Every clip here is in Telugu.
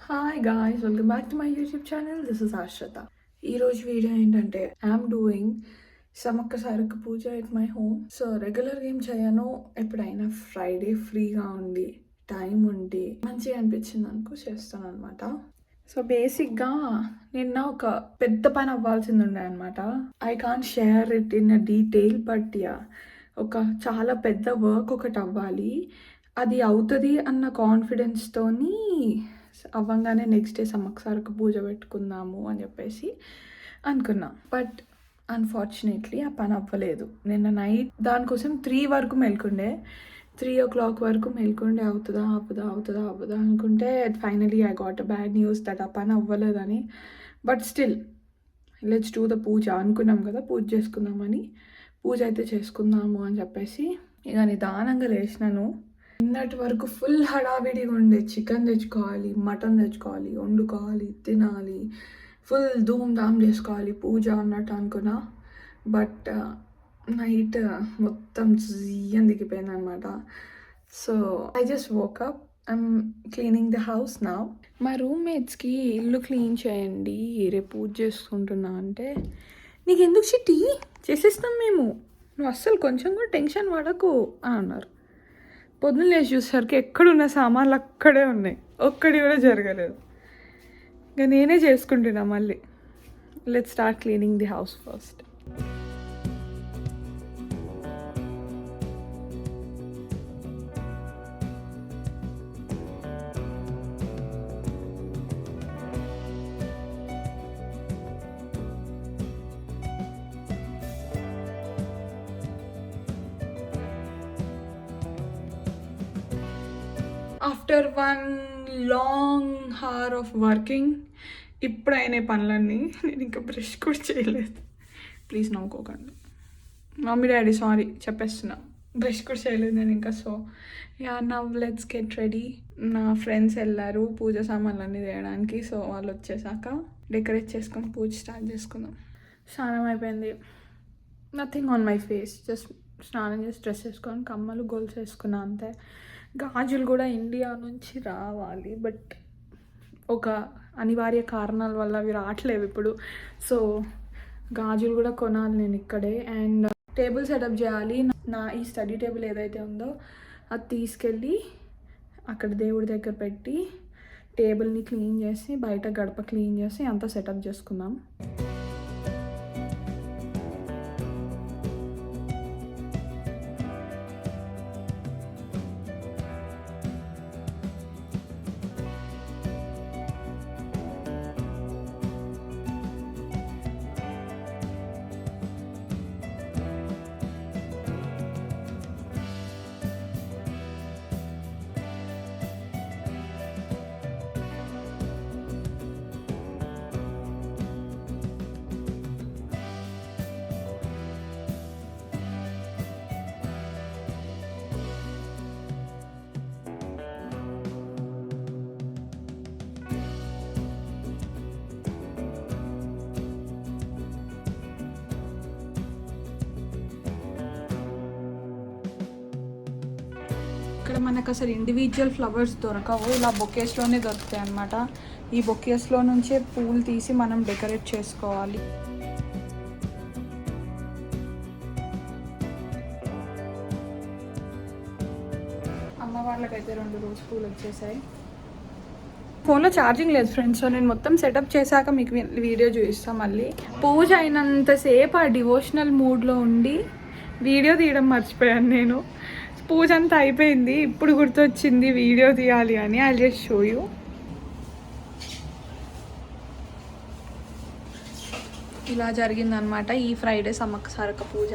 Hi guys, welcome back to my YouTube channel. This is Ashritha. ఈరోజు వీడియో ఏంటంటే I'm doing Sammakka Sarakka puja at my home. So రెగ్యులర్గా ఏం చేయను, ఎప్పుడైనా ఫ్రైడే ఫ్రీగా ఉండి టైం ఉండి మంచిగా అనిపించింది అనుకో చేస్తాను అనమాట. సో బేసిక్గా నిన్న ఒక పెద్ద పని అవ్వాల్సింది ఉండే అనమాట. I can't share it in a detail, but yeah ఒక చాలా పెద్ద వర్క్ ఒకటి అవ్వాలి. అది అవుతుంది అన్న కాన్ఫిడెన్స్తోని అవ్వంగానే నెక్స్ట్ డే సమ్మక్క సారక్క పూజ పెట్టుకుందాము అని చెప్పేసి అనుకున్నా. బట్ అన్ఫార్చునేట్లీ ఆ పని అవ్వలేదు. నిన్న నైట్ దానికోసం 3 వరకు మెల్కుండే, 3 o'clock వరకు మెల్కుండే. అవుతుందా అనుకుంటే finally I got a bad news that ఆ పని అవ్వలేదని. But still let's do the puja అనుకున్నాం కదా, పూజ చేసుకుందామని. పూజ అయితే చేసుకుందాము అని చెప్పేసి ఇక నిదానంగా లేచినాను. నిన్నటి వరకు ఫుల్ హడావిడిగా ఉండే. చికెన్ తెచ్చుకోవాలి, మటన్ తెచ్చుకోవాలి, వండుకోవాలి, తినాలి, ఫుల్ ధూమ్ ధామ్ చేసుకోవాలి పూజ అన్నట్టు అనుకున్నా. బట్ నైట్ మొత్తం జియ్యం దిగిపోయింది అనమాట. So I just woke up, I'm cleaning the house now. మా రూమ్మేట్స్కి ఇల్లు క్లీన్ చేయండి, రేపు పూజ చేసుకుంటున్నా అంటే, నీకు ఎందుకు చిట్టి, చేసేస్తాం మేము, నువ్వు అస్సలు కొంచెం కూడా టెన్షన్ పడకు అని అన్నారు. పొద్దున్న లేచి చూసేసరికి ఎక్కడున్న సామాన్లు అక్కడే ఉన్నాయి, ఒక్కడి కూడా జరగలేదు. ఇంకా నేనే చేసుకుంటున్నా మళ్ళీ. Let's start cleaning the house first. After 1 long hour of working ఇప్పుడు అయినాయి పనులన్నీ. నేను ఇంకా బ్రష్ కూడా చేయలేదు, ప్లీజ్ నవ్వుకోకండి. మమ్మీ డాడీ సారీ చెప్పేస్తున్నా, బ్రష్ కూడా చేయలేదు నేను ఇంకా. So yeah, now let's get ready. నా ఫ్రెండ్స్ వెళ్ళారు పూజ సామాన్లు అన్నీ తేయడానికి. సో వాళ్ళు వచ్చేసాక డెకరేట్ చేసుకొని పూజ స్టార్ట్ చేసుకుందాం. స్నానం అయిపోయింది, nothing on my face, just స్నానం చేసి డ్రెస్ వేసుకొని కమ్మలు గోల్స్ వేసుకున్నా అంతే. గాజులు కూడా ఇండియా నుంచి రావాలి, బట్ ఒక అనివార్య కారణాల వల్ల అవి రావట్లేవు ఇప్పుడు. సో గాజులు కూడా కొనాలి నేను ఇక్కడే. అండ్ టేబుల్ సెటప్ చేయాలి. నా ఈ స్టడీ టేబుల్ ఏదైతే ఉందో అది తీసుకెళ్ళి అక్కడ దేవుడి దగ్గర పెట్టి టేబుల్ని క్లీన్ చేసి బయట గడప క్లీన్ చేసి అంతా సెటప్ చేసుకుందాం. ఇక్కడ మనకు అసలు ఇండివిజువల్ ఫ్లవర్స్ దొరకవు, ఇలా బొకేస్లోనే దొరుకుతాయి అన్నమాట. ఈ బొకేస్లో నుంచే పూలు తీసి మనం డెకరేట్ చేసుకోవాలి. అమ్మ వాళ్ళకైతే 2 రోజు పూలు వచ్చేసాయి. ఫోన్లో ఛార్జింగ్ లేదు ఫ్రెండ్స్, సో నేను మొత్తం సెటప్ చేశాక మీకు వీడియో చూపిస్తాను మళ్ళీ. పూజ అయినంతసేపు ఆ డివోషనల్ మూడ్లో ఉండి వీడియో తీయడం మర్చిపోయాను నేను. పూజ అంతా అయిపోయింది, ఇప్పుడు గుర్తొచ్చింది వీడియో తీయాలి అని. I just show you. ఇలా జరిగిందనమాట ఈ ఫ్రైడే సమ్మక్క సారక్క పూజ.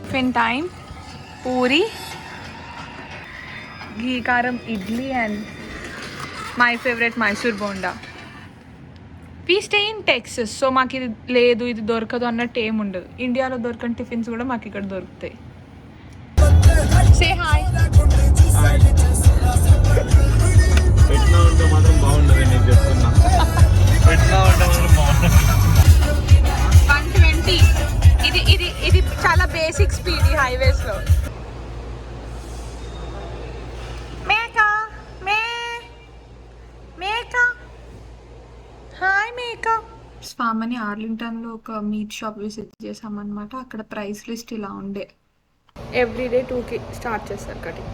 టిఫిన్ టైం, పూరి, ఘీ కారం idli and my favourite Mysore bonda. We stay in Texas, so మాకు ఇది లేదు ఇది దొరకదు అన్నట్టు ఏమి ఉండదు. ఇండియాలో దొరకని టిఫిన్స్ కూడా మాకు ఇక్కడ దొరుకుతాయి. Say hi. పెట్టినా ఉంటే మాత్రం బాగుండదు, నేను చెప్తున్నా. పెట్టినా హైవేస్లో. మేకా మేకా హాయ్ మేకా. స్వామిని ఆర్లింగ్టన్లో ఒక మీట్ షాప్ విజిట్ చేసామన్నమాట. అక్కడ ప్రైస్ లిస్ట్ ఇలా ఉండే. ఎవ్రీడే 2కి స్టార్ట్ చేస్తారు కటింగ్.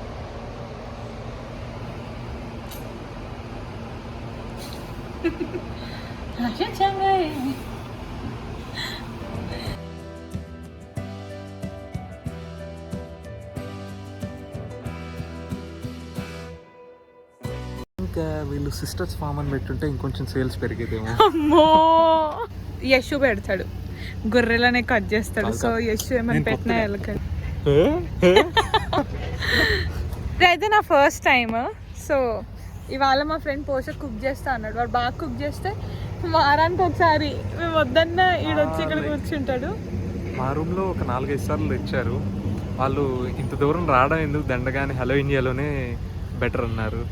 ఇంకా వీళ్ళు సిస్టర్స్ ఫామ్ అని పెట్టుంటే ఇంకొంచెం సేల్స్ పెరిగేదేమో. అమ్మో యశు పెడతాడు, గొర్రెలనే కట్ చేస్తాడు. సో యశు ఏమైనా పెట్టినా వెళ్ళకండి. అయితే నా ఫస్ట్ టైం. సో ఇవాళ మా ఫ్రెండ్ పోషక్ కుక్ చేస్తా అన్నాడు. వాడు బాగా కుక్ చేస్తే వారానికి ఒకసారి మేము వద్దన్న ఈడొచ్చి ఇక్కడ కూర్చుంటాడు. మా రూమ్లో ఒక 4-5 సార్లు తెచ్చారు. వాళ్ళు ఇంత దూరం రావడం ఎందుకు దండగాని హలో ఇండియాలోనే బెటర్ అన్నారు.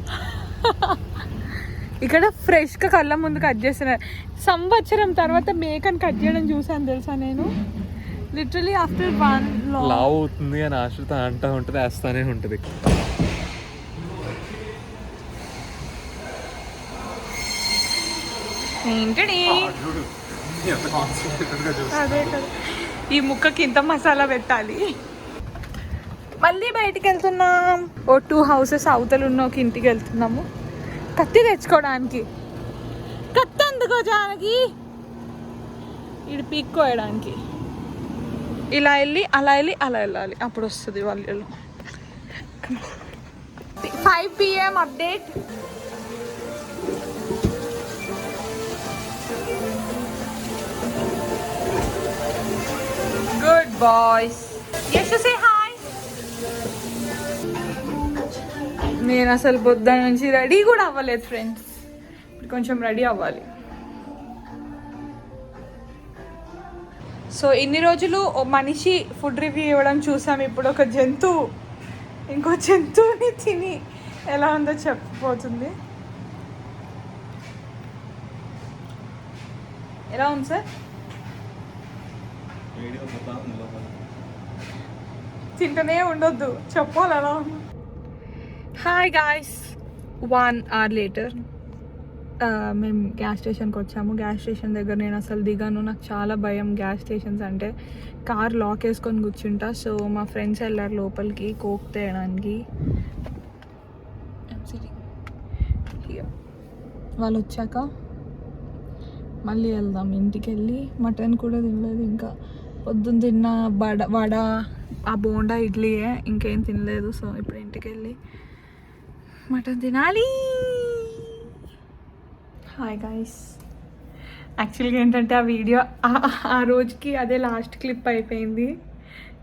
ఇక్కడ ఫ్రెష్గా కళ్ళ ముందు కట్ చేస్తున్నారు. సంవత్సరం తర్వాత మేకని కట్ చేయడం చూసాను తెలుసా నేను. లిటరలీ ఆఫ్టర్ 1 లావ్ అవుతుంది అని ఆశ్రిత అంటూ ఉంటుంది, వేస్తానే ఉంటుంది. ఏంటడి అదే కదా, ఈ ముక్కకి ఇంత మసాలా పెట్టాలి. మళ్ళీ బయటికి వెళ్తున్నాం. ఓ 2 హౌసెస్ అవతలు ఉన్న ఒక ఇంటికి వెళ్తున్నాము కత్తి తెచ్చుకోవడానికి. కత్తి ఎందుకో జానకి, ఇటు పీక్కోయడానికి. ఇలా వెళ్ళి అలా వెళ్ళి అలా వెళ్ళాలి, అప్పుడు వస్తుంది వాళ్ళు. 5 PM update. Good boys. Yash say hi. నేను అసలు పొద్దున నుంచి రెడీ కూడా అవ్వలేదు ఫ్రెండ్స్. ఇప్పుడు కొంచెం రెడీ అవ్వాలి. సో ఇన్ని రోజులు ఓ మనిషి ఫుడ్ రివ్యూ ఇవ్వడం చూసాం. ఇప్పుడు ఒక జంతువు ఇంకో జంతువుని తిని ఎలా ఉందో చెప్పబోతుంది. ఎలా ఉంది సార్? తింటూనే ఉండొద్దు, చెప్పాలి ఎలా ఉంది. హాయ్ గాయ్స్, 1 hour లేటర్ మేము గ్యాస్ స్టేషన్కి వచ్చాము. గ్యాస్ స్టేషన్ దగ్గర నేను అసలు దిగాను. నాకు చాలా భయం గ్యాస్ స్టేషన్స్ అంటే. కార్ లాక్ వేసుకొని కూర్చుంటా. సో మా ఫ్రెండ్స్ వెళ్ళారు లోపలికి కోక్ తేయడానికి. వాళ్ళు వచ్చాక మళ్ళీ వెళ్దాం ఇంటికి. వెళ్ళి మటన్ కూడా తినలేదు ఇంకా. పొద్దున్న తిన్న వడ ఆ బోండా ఇడ్లీయే, ఇంకేం తినలేదు. సో ఇప్పుడు ఇంటికి వెళ్ళి మటన్ తినాలి. హాయ్ గాయ్స్, యాక్చువల్గా ఏంటంటే ఆ వీడియో ఆ రోజుకి అదే లాస్ట్ క్లిప్ అయిపోయింది.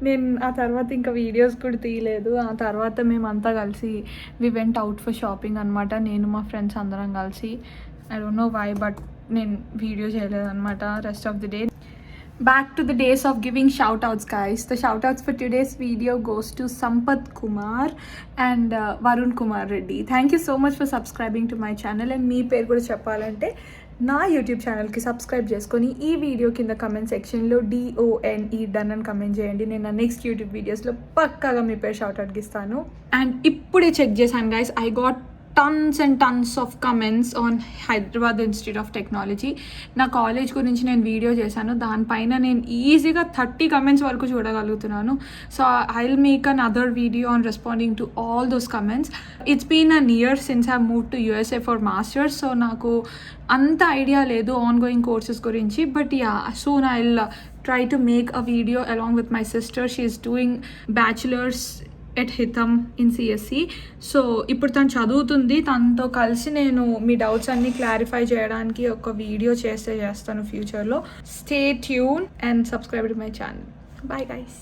నేను ఆ తర్వాత ఇంకా వీడియోస్ కూడా తీయలేదు. ఆ తర్వాత మేమంతా కలిసి we went out for shopping అనమాట. నేను మా ఫ్రెండ్స్ అందరం కలిసి. I don't know why, but నేను వీడియో చేయలేదన్నమాట rest of the day. Back to the days of giving shout outs, guys. The shout outs for today's video goes to Sampath Kumar and Varun Kumar Reddy. Thank you so much for subscribing to my channel. And మీ పేరు కూడా చెప్పాలంటే నా యూట్యూబ్ ఛానల్కి సబ్స్క్రైబ్ చేసుకొని ఈ వీడియో కింద కమెంట్ సెక్షన్లో DONE డన్ అని కమెంట్ చేయండి. నేను నా నెక్స్ట్ యూట్యూబ్ వీడియోస్లో పక్కాగా మీ పేరు షౌట్ అవుట్కి ఇస్తాను. అండ్ ఇప్పుడే చెక్ చేశాను guys, I got tons and tons of comments on Hyderabad Institute of Technology. నా కాలేజ్ గురించి నేను వీడియో చేశాను. దానిపైన నేను ఈజీగా 30 కమెంట్స్ వరకు చూడగలుగుతున్నాను. So I will make another video on responding to all those comments. It's been an year since I move to USA for masters. So నాకు అంత ఐడియా లేదు ఆన్ గోయింగ్ కోర్సెస్ గురించి. But yeah, soon I will try to make a video along with my sister. She is doing bachelors at HITAM in CSE. So ఇప్పుడు తను చదువుతుంది. తనతో కలిసి నేను మీ డౌట్స్ అన్ని క్లారిఫై చేయడానికి ఒక వీడియో చేస్తాను ఫ్యూచర్లో. Stay tune and subscribe to my channel. Bye guys.